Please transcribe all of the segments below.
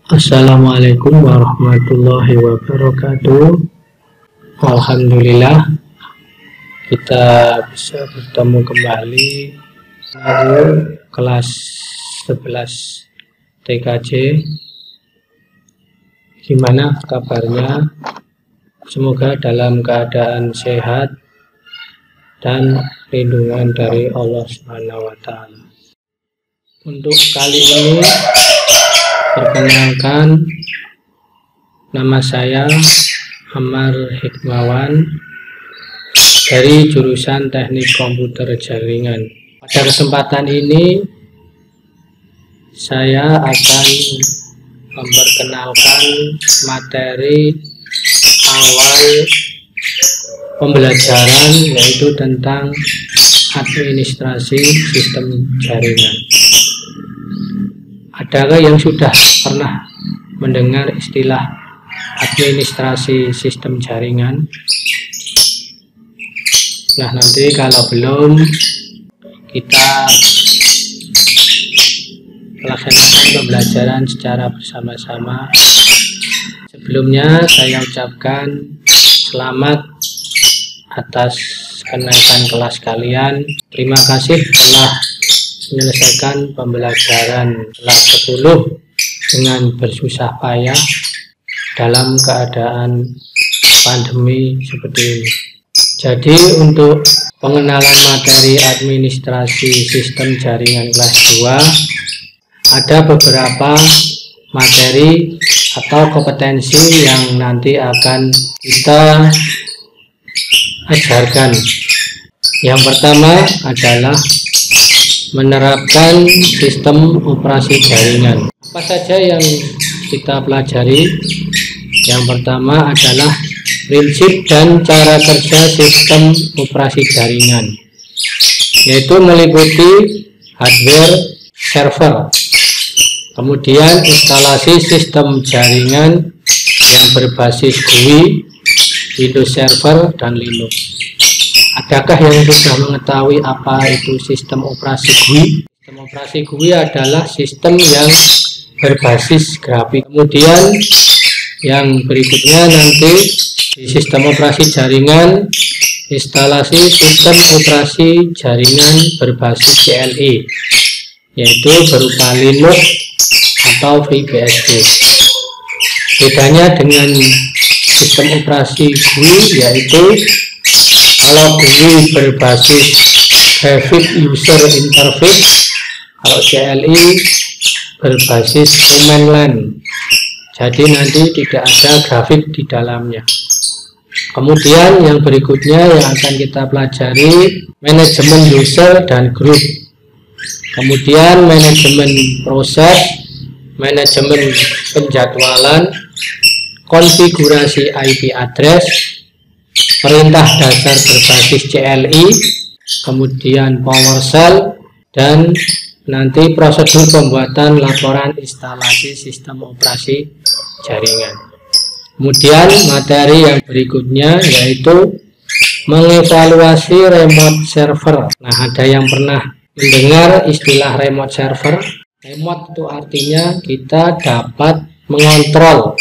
Assalamualaikum warahmatullahi wabarakatuh. Alhamdulillah kita bisa bertemu kembali di kelas 11 TKJ. Gimana kabarnya? Semoga dalam keadaan sehat dan lindungan dari Allah Subhanahu wa Ta'ala. Untuk kali ini, perkenalkan, nama saya Ammar Hikmawan dari jurusan Teknik Komputer Jaringan. Pada kesempatan ini saya akan memperkenalkan materi awal pembelajaran, yaitu tentang administrasi sistem jaringan. Adakah yang sudah pernah mendengar istilah administrasi sistem jaringan? Nah, nanti kalau belum, kita laksanakan pembelajaran secara bersama-sama. Sebelumnya saya ucapkan selamat atas kenaikan kelas kalian. Terima kasih telah menyelesaikan pembelajaran kelas 10 dengan bersusah payah dalam keadaan pandemi seperti ini. Jadi untuk pengenalan materi administrasi sistem jaringan kelas 2, ada beberapa materi atau kompetensi yang nanti akan kita ajarkan. Yang pertama adalah menerapkan sistem operasi jaringan. Apa saja yang kita pelajari? Yang pertama adalah prinsip dan cara kerja sistem operasi jaringan, yaitu meliputi hardware server, kemudian instalasi sistem jaringan yang berbasis GUI, Windows Server, dan Linux. Adakah yang sudah mengetahui apa itu sistem operasi GUI? Sistem operasi GUI adalah sistem yang berbasis grafik. Kemudian yang berikutnya nanti di sistem operasi jaringan, instalasi sistem operasi jaringan berbasis CLI, yaitu berupa Linux atau FreeBSD. Bedanya dengan sistem operasi GUI yaitu kalau GUI berbasis Graphic User Interface, kalau CLI berbasis command line. Jadi nanti tidak ada grafik di dalamnya. Kemudian yang berikutnya yang akan kita pelajari, manajemen user dan group. Kemudian manajemen proses, manajemen penjadwalan, konfigurasi IP address, perintah dasar berbasis CLI, kemudian PowerShell, dan nanti prosedur pembuatan laporan instalasi sistem operasi jaringan. Kemudian materi yang berikutnya yaitu mengevaluasi remote server. Nah, ada yang pernah mendengar istilah remote server? Remote itu artinya kita dapat mengontrol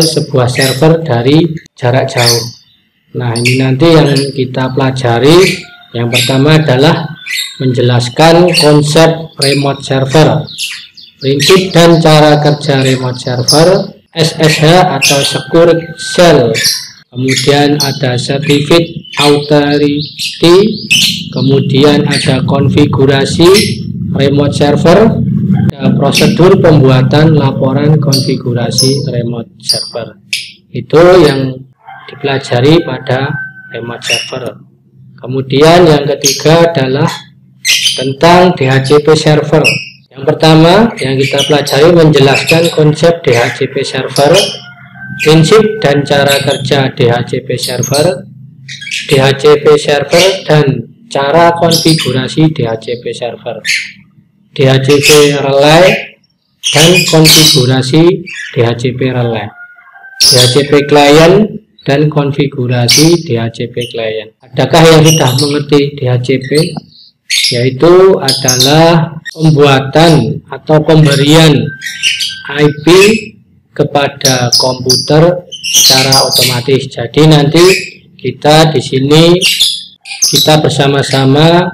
sebuah server dari jarak jauh. Nah, ini nanti yang kita pelajari. Yang pertama adalah menjelaskan konsep remote server, prinsip dan cara kerja remote server, SSH atau Secure Shell, kemudian ada Certificate Authority, kemudian ada konfigurasi remote server, ada prosedur pembuatan laporan konfigurasi remote server. Itu yang dipelajari pada remote server. Kemudian yang ketiga adalah tentang DHCP server. Yang pertama yang kita pelajari menjelaskan konsep DHCP server, prinsip dan cara kerja DHCP server, dan cara konfigurasi DHCP server, DHCP relay dan konfigurasi DHCP relay, DHCP client dan konfigurasi DHCP client. Adakah yang sudah mengerti DHCP? Yaitu adalah pembuatan atau pemberian IP kepada komputer secara otomatis. Jadi nanti kita di sini kita bersama-sama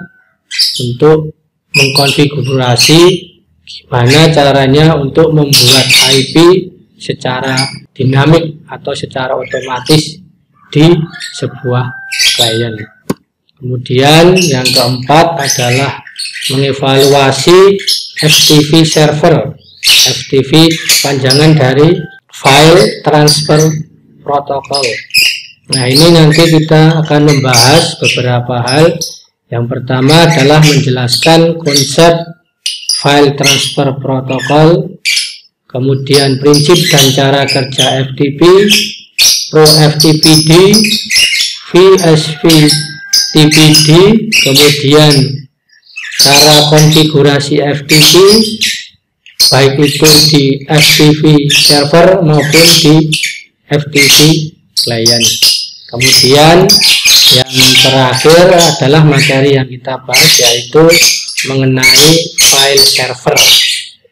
untuk mengkonfigurasi gimana caranya untuk membuat IP secara dinamik atau secara otomatis di sebuah klien. Kemudian yang keempat adalah mengevaluasi FTP server. FTP panjangan dari File Transfer Protocol. Nah, ini nanti kita akan membahas beberapa hal. Yang pertama adalah menjelaskan konsep File Transfer Protocol, kemudian prinsip dan cara kerja FTP, ProFTPD, VSVTPD, kemudian cara konfigurasi FTP, baik itu di FTP server maupun di FTP client. Kemudian yang terakhir adalah materi yang kita bahas, yaitu mengenai file server.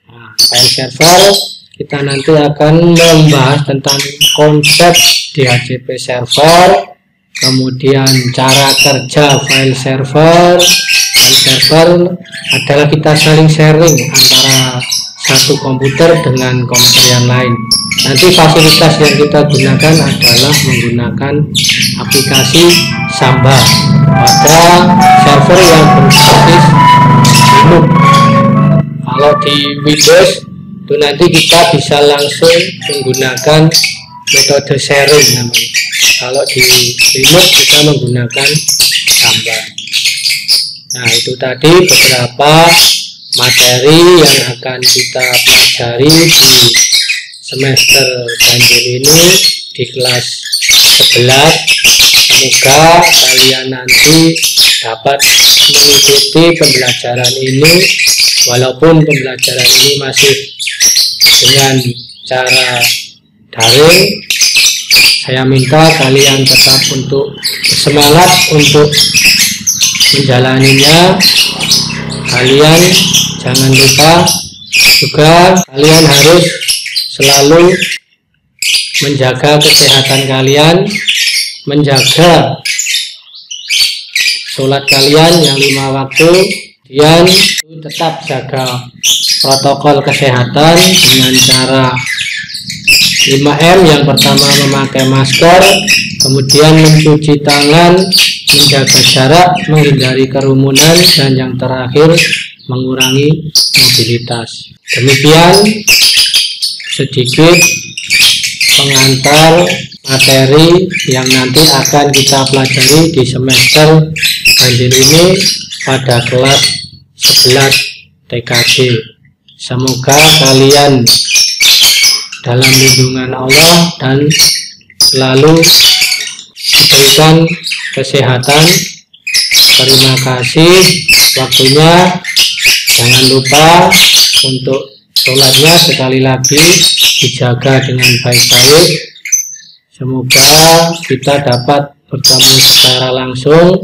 Nah, file server kita nanti akan membahas tentang konsep DHCP server, kemudian cara kerja file server. File server adalah kita saling sharing antara satu komputer dengan komputer yang lain. Nanti fasilitas yang kita gunakan adalah menggunakan aplikasi Samba pada server yang berbasis Linux. Kalau di Windows itu nanti kita bisa langsung menggunakan metode sharing namanya. Kalau di Linux kita menggunakan Samba. Nah, itu tadi beberapa materi yang akan kita pelajari di semester ganjil ini di kelas 11. Semoga kalian nanti dapat mengikuti pembelajaran ini, walaupun pembelajaran ini masih dengan cara daring. Saya minta kalian tetap untuk semangat untuk menjalaninya. Kalian jangan lupa juga kalian harus selalu menjaga kesehatan kalian, menjaga sholat kalian yang 5 waktu, dan tetap jaga protokol kesehatan dengan cara 5M. Yang pertama memakai masker, kemudian mencuci tangan, menjaga jarak, menghindari kerumunan, dan yang terakhir mengurangi mobilitas. Demikian sedikit pengantar materi yang nanti akan kita pelajari di semester ganjil ini pada kelas 11 TKJ. Semoga kalian dalam lindungan Allah dan selalu diberikan kesehatan. Terima kasih waktunya. Jangan lupa untuk sholatnya sekali lagi dijaga dengan baik-baik. Semoga kita dapat bertemu secara langsung,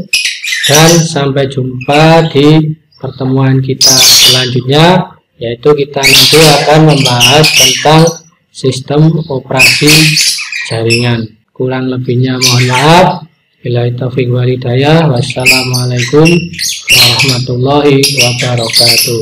dan sampai jumpa di pertemuan kita selanjutnya, yaitu kita nanti akan membahas tentang sistem operasi jaringan. Kurang lebihnya mohon maaf. Billahi taufiq wal hidayah. Wassalamualaikum warahmatullahi wabarakatuh.